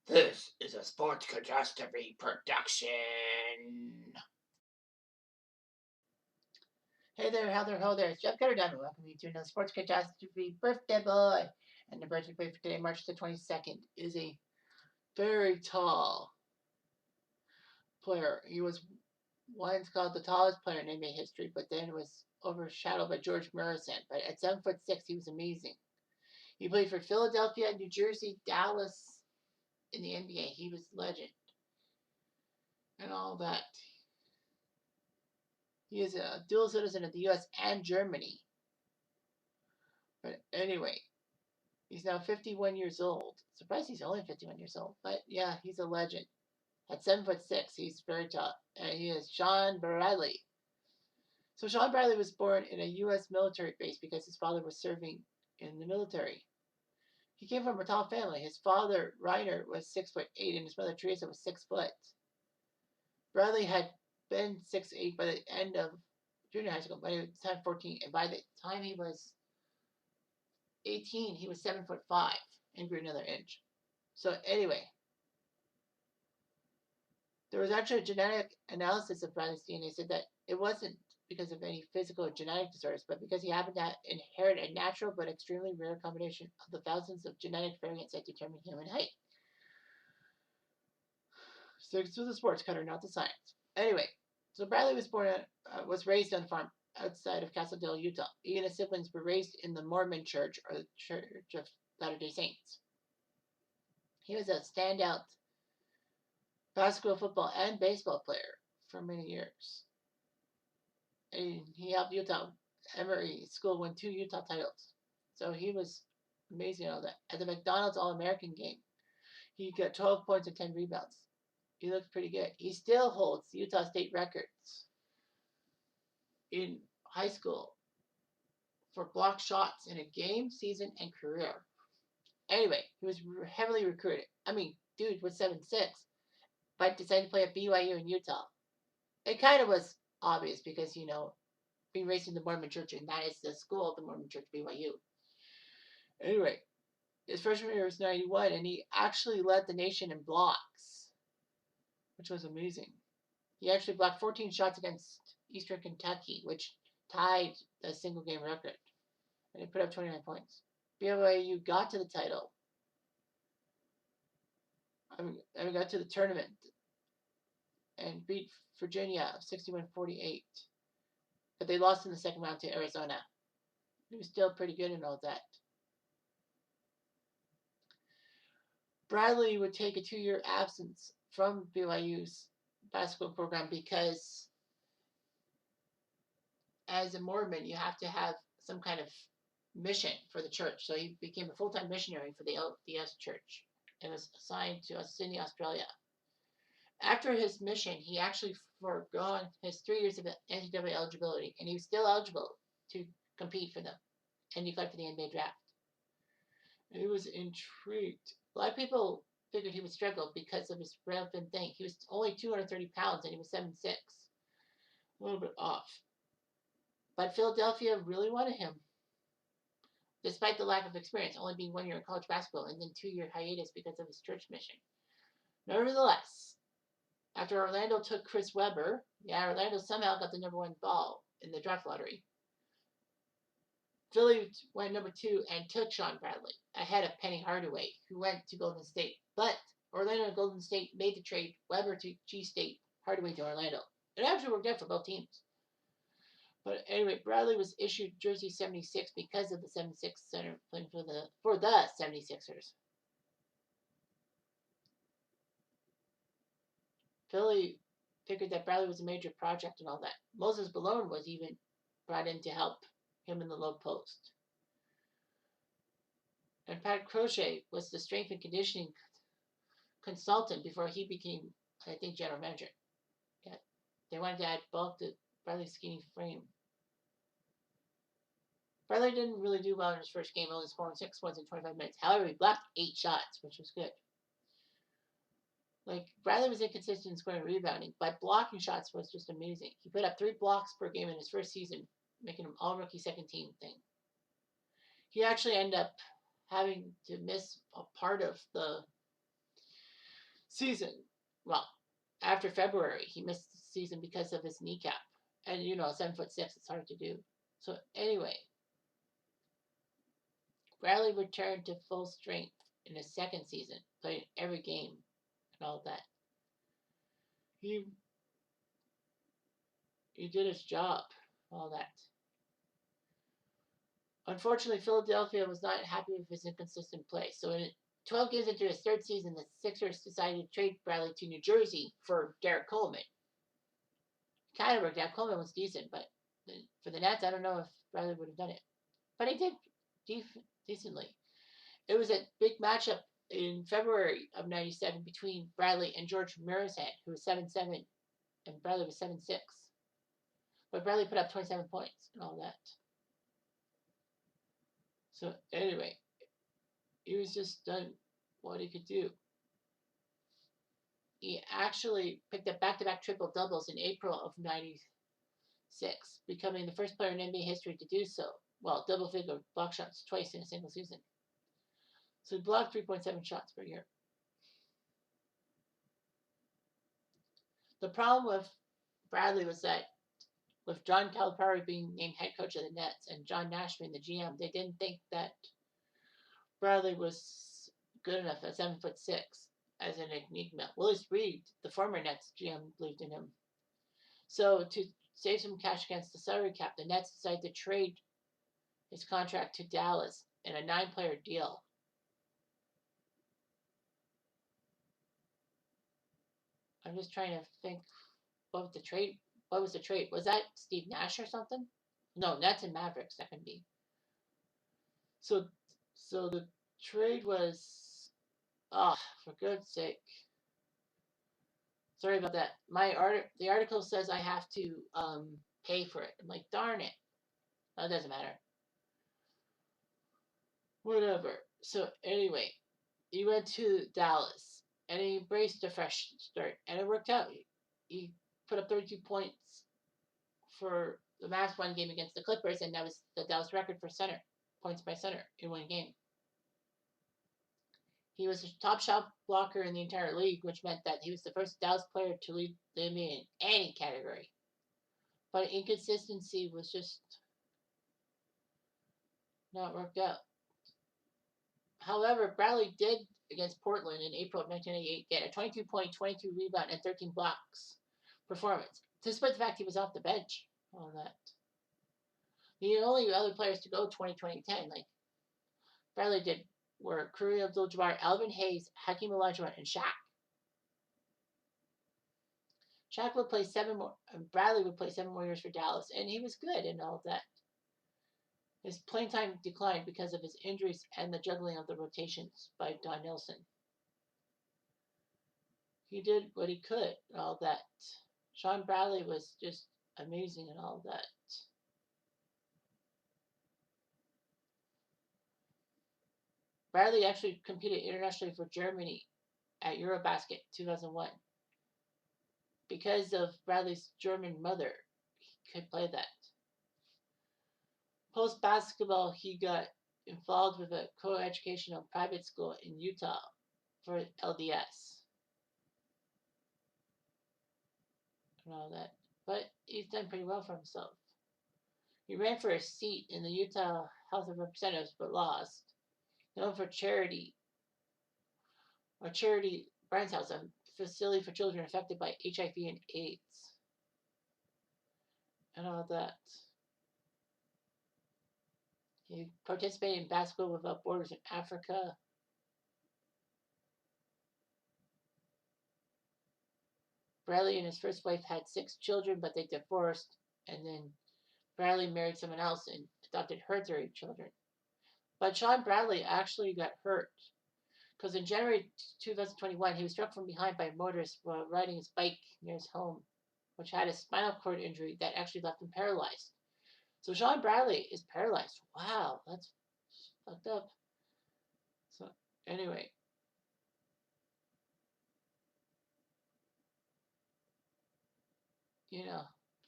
This is a sports catastrophe production. Hey there, how there, ho there. It's Jeff Cutter Diamond. Welcome you to another sports catastrophe birthday boy. And the birthday boy for today, March the 22nd, is a very tall player. He was once called the tallest player in NBA history, but then was overshadowed by George Morrison. But at 7'6", he was amazing. He played for Philadelphia, New Jersey, Dallas in the NBA. He was legend and all that. He is a dual citizen of the U.S. and Germany. But anyway, he's now 51 years old. Surprised he's only 51 years old. But yeah, he's a legend. At 7'6", he's very tall. And he is Sean Bradley. So Sean Bradley was born in a U.S. military base because his father was serving in the military. He came from a tall family. His father, Reiner, was 6'8", and his mother, Teresa, was 6 foot. Bradley had been 6'8" by the end of junior high school, by the time 14, and by the time he was 18, he was 7'5" and grew another inch. So anyway, there was actually a genetic analysis of Bradley's DNA said that it wasn't because of any physical or genetic disorders, but because he happened to inherit a natural but extremely rare combination of the thousands of genetic variants that determine human height. So it's the sports cutter, not the science. Anyway, so Bradley was raised on a farm outside of Castle Dale, Utah. He and his siblings were raised in the Mormon Church, or the Church of Latter-day Saints. He was a standout basketball, football, and baseball player for many years. And he helped Utah Emory School win 2 Utah titles. So he was amazing all that. At the McDonald's All-American game, he got 12 points and 10 rebounds. He looked pretty good. He still holds the Utah State records in high school for block shots in a game, season, and career. Anyway, he was heavily recruited. I mean, dude was 7'6", but decided to play at BYU in Utah. It kind of was obvious because, being raised in the Mormon Church, and that is the school of the Mormon Church, BYU. Anyway, his freshman year was 91, and he actually led the nation in blocks, which was amazing. He actually blocked 14 shots against Eastern Kentucky, which tied the single game record. And he put up 29 points. BYU got to the title. Got to the tournament and beat Virginia 61-48. But they lost in the second round to Arizona. He was still pretty good and all that. Bradley would take a 2-year absence from BYU's basketball program because as a Mormon, you have to have some kind of mission for the church. So he became a full-time missionary for the LDS Church and was assigned to Sydney, Australia. After his mission, he actually forgone his 3 years of NCAA eligibility, and he was still eligible to compete for the ND5 for the NBA draft. And he was intrigued. A lot of people figured he would struggle because of his rail fin thing. He was only 230 pounds, and he was 7'6". A little bit off. But Philadelphia really wanted him, despite the lack of experience, only being 1 year in college basketball and then 2-year hiatus because of his church mission. Nevertheless, after Orlando took Chris Webber, Orlando somehow got the number 1 ball in the draft lottery. Philly went number 2 and took Sean Bradley ahead of Penny Hardaway, who went to Golden State. But Orlando and Golden State made the trade, Webber to G State, Hardaway to Orlando. It actually worked out for both teams. But anyway, Bradley was issued jersey 76 because of the 76 center playing for the 76ers. Philly figured that Bradley was a major project and all that. Moses Malone was even brought in to help him in the low post. And Pat Crochet was the strength and conditioning consultant before he became, I think, general manager. Yeah, they wanted to add bulk to Bradley's skinny frame. Bradley didn't really do well in his first game, only scoring 6 points in 25 minutes. However, he blocked 8 shots, which was good. Bradley was inconsistent in scoring and rebounding, but blocking shots was just amazing. He put up 3 blocks per game in his first season, making him all-rookie second-team thing. He actually ended up having to miss a part of the season. Well, after February, he missed the season because of his kneecap. And 7'6", it's hard to do. So anyway, Bradley returned to full strength in his second season, playing every game and all that. He did his job, all that. Unfortunately, Philadelphia was not happy with his inconsistent play. So in 12 games into his third season, the Sixers decided to trade Bradley to New Jersey for Derek Coleman. Kind of worked out. Coleman was decent, but for the Nets, I don't know if Bradley would have done it. But he did decently. It was a big matchup in February of '97 between Bradley and George Muresan, who was 7'7", and Bradley was 7'6". But Bradley put up 27 points and all that. So anyway, he was just done what he could do. He actually picked up back-to-back triple doubles in April of '96, becoming the first player in NBA history to do so. Well, double-figure block shots twice in a single season. So he blocked 3.7 shots per year. The problem with Bradley was that with John Calipari being named head coach of the Nets and John Nash being the GM, they didn't think that Bradley was good enough at 7'6" as an enigma. Willis Reed, the former Nets GM, believed in him. So to save some cash against the salary cap, the Nets decided to trade his contract to Dallas in a 9-player deal. I'm just trying to think what was the trade. What was the trade? Was that Steve Nash or something? No, Nets and Mavericks. That can be. So the trade was. Oh, for goodness sake. Sorry about that. The article says I have to pay for it. I'm like, darn it. That doesn't matter. Whatever. So anyway, he went to Dallas and he embraced a fresh start, and it worked out. He put up 32 points for the last one game against the Clippers, and that was the Dallas record for points by center in one game. He was a top shot blocker in the entire league, which meant that he was the first Dallas player to lead the NBA in any category. But inconsistency was just not worked out. However, Bradley did against Portland in April of 1988 get a 22-point, 22 rebound, and 13 blocks performance, despite the fact he was off the bench. All that. The only other players to go 20-20-10, like Bradley did, were Kareem Abdul-Jabbar, Alvin Hayes, Hakeem Olajuwon, and Shaq. Shaq would play 7 more, and Bradley would play 7 more years for Dallas, and he was good and all that. His playing time declined because of his injuries and the juggling of the rotations by Don Nelson. He did what he could and all that. Shawn Bradley was just amazing and all that. Bradley actually competed internationally for Germany at Eurobasket 2001. Because of Bradley's German mother, he could play that. Post basketball, he got involved with a co-educational private school in Utah for LDS and all that. But he's done pretty well for himself. He ran for a seat in the Utah House of Representatives but lost. Known for charity Brian's House, a facility for children affected by HIV and AIDS and all that. He participated in Basketball Without Borders in Africa. Bradley and his first wife had 6 children, but they divorced, and then Bradley married someone else and adopted her 3 children. But Shawn Bradley actually got hurt because in January 2021, he was struck from behind by a motorist while riding his bike near his home, which had a spinal cord injury that actually left him paralyzed. So Shawn Bradley is paralyzed. Wow, that's fucked up. So anyway.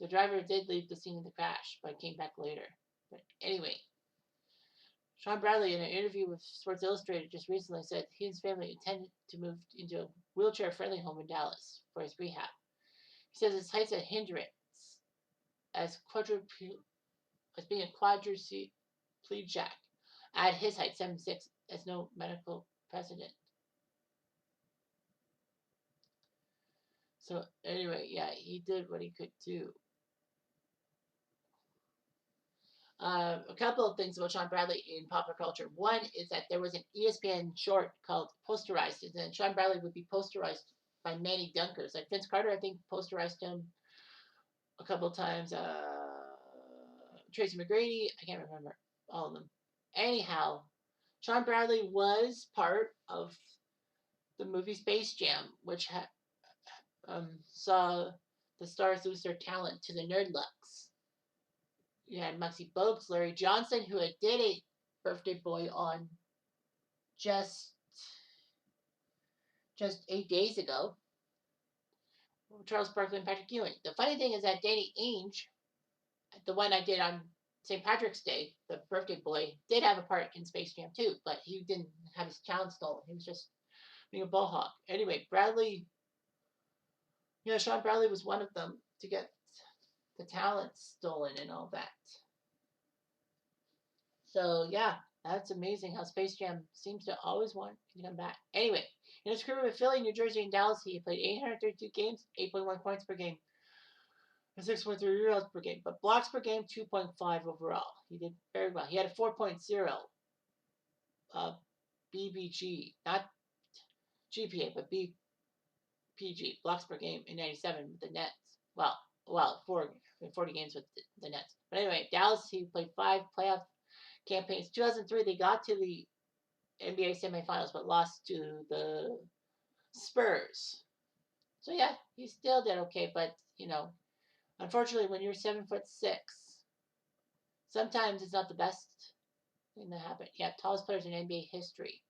The driver did leave the scene of the crash, but came back later. But anyway, Sean Bradley, in an interview with Sports Illustrated just recently, said he and his family intended to move into a wheelchair-friendly home in Dallas for his rehab. He says his height's a hindrance as as being a quadriplegic at his height, 7'6", has no medical precedent. So anyway, yeah, he did what he could do. A couple of things about Sean Bradley in popular culture. One is that there was an ESPN short called Posterized, and Sean Bradley would be posterized by many dunkers. Like Vince Carter, I think, posterized him a couple of times. Tracy McGrady, I can't remember all of them. Anyhow, Sean Bradley was part of the movie Space Jam, which saw the stars lose their talent to the nerd looks. You had Muggsy Bogues, Larry Johnson, who had did a birthday boy on just 8 days ago. Charles Barkley and Patrick Ewing. The funny thing is that Danny Ainge, the one I did on St. Patrick's Day, the birthday boy, did have a part in Space Jam too, but he didn't have his talent stolen. He was just being a ball hawk. Anyway, Bradley, Sean Bradley was one of them to get the talent stolen and all that. So yeah, that's amazing how Space Jam seems to always want to come back. Anyway, in his career with Philly, New Jersey, and Dallas, he played 832 games, 8.1 points per game, and 6.3 rebounds per game. But blocks per game, 2.5 overall. He did very well. He had a 4.0 BBG, not GPA, but BPG, blocks per game in 97 with the Nets. Well, 40 games with the Nets. But anyway, Dallas, he played 5 playoff campaigns. 2003, they got to the NBA semifinals, but lost to the Spurs. So yeah, he still did okay, but unfortunately, when you're 7'6", sometimes it's not the best thing to happen. Yeah, tallest players in NBA history.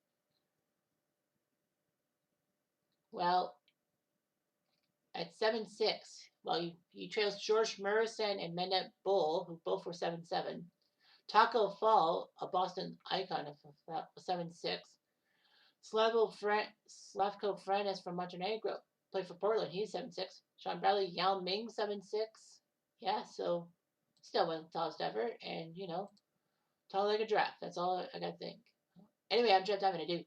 Well, at 7'6", well, he trails George Morrison and Mehmet Bol, who both were 7'7". Taco Fall, a Boston icon of 7'6". Slavko Frenes from Montenegro played for Portland. He's 7'6". Sean Bradley, Yao Ming, 7'6". Yeah, so still one of the tallest ever, and tall like a giraffe. That's all I gotta think. Anyway, I'm Jeff Diamond. I do.